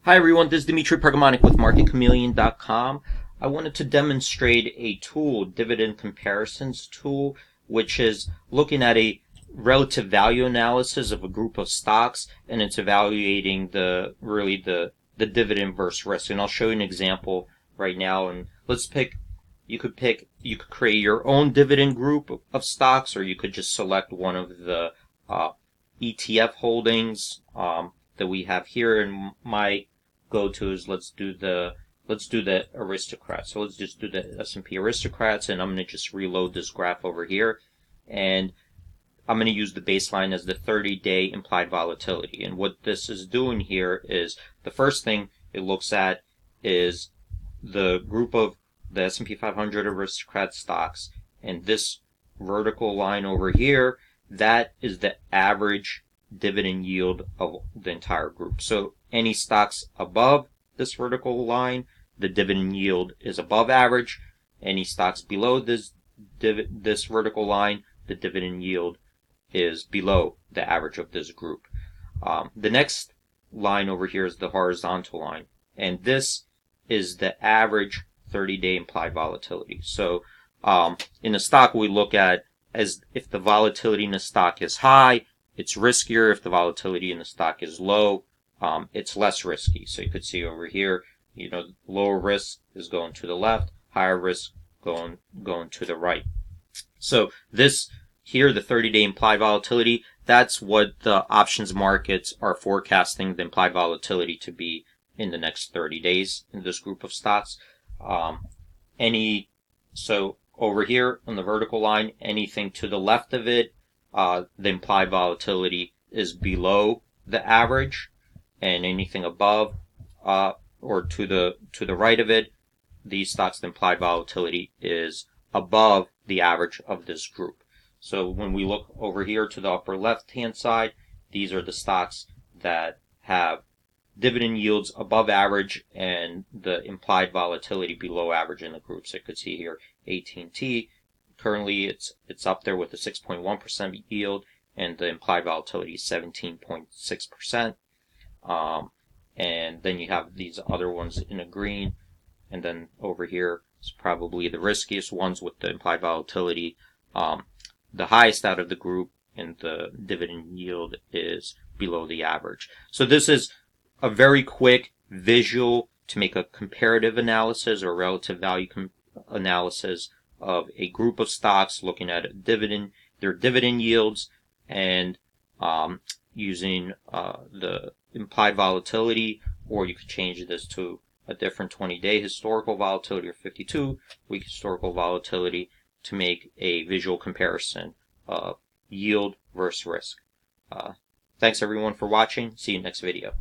Hi everyone, this is Dimitri Pergamonic with MarketChameleon.com. I wanted to demonstrate a tool, Dividend Comparisons tool, which is looking at a relative value analysis of a group of stocks, and it's evaluating the dividend versus risk. And I'll show you an example right now. And you could create your own dividend group of stocks, or you could just select one of the ETF holdings that we have here. And my go-to is let's do the aristocrats. So let's just do the S&P aristocrats, and I'm going to just reload this graph over here, and I'm going to use the baseline as the 30-day implied volatility. And what this is doing here is the first thing it looks at is the group of the S&P 500 aristocrat stocks, and this vertical line over here, that is the average dividend yield of the entire group. So any stocks above this vertical line, the dividend yield is above average. Any stocks below this vertical line, the dividend yield is below the average of this group. The next line over here is the horizontal line, and this is the average 30-day implied volatility. So in a stock, we look at as if the volatility in the stock is high, it's riskier. If the volatility in the stock is low, it's less risky. So you could see over here, lower risk is going to the left, higher risk going to the right. So this here, the 30-day implied volatility, that's what the options markets are forecasting the implied volatility to be in the next 30 days in this group of stocks. So over here on the vertical line, anything to the left of it, the implied volatility is below the average, and anything above or to the right of it, these stocks, the implied volatility is above the average of this group. So when we look over here to the upper left hand side, these are the stocks that have dividend yields above average and the implied volatility below average in the group. So you could see here AT&T, currently it's up there with a 6.1% yield, and the implied volatility is 17.6%. And then you have these other ones in a green, and then over here is probably the riskiest ones with the implied volatility the highest out of the group, and the dividend yield is below the average. So this is a very quick visual to make a comparative analysis or relative value analysis of a group of stocks, looking at their dividend yields, and using the implied volatility, or you could change this to a different 20-day historical volatility or 52-week historical volatility to make a visual comparison of yield versus risk. Thanks everyone for watching. See you next video.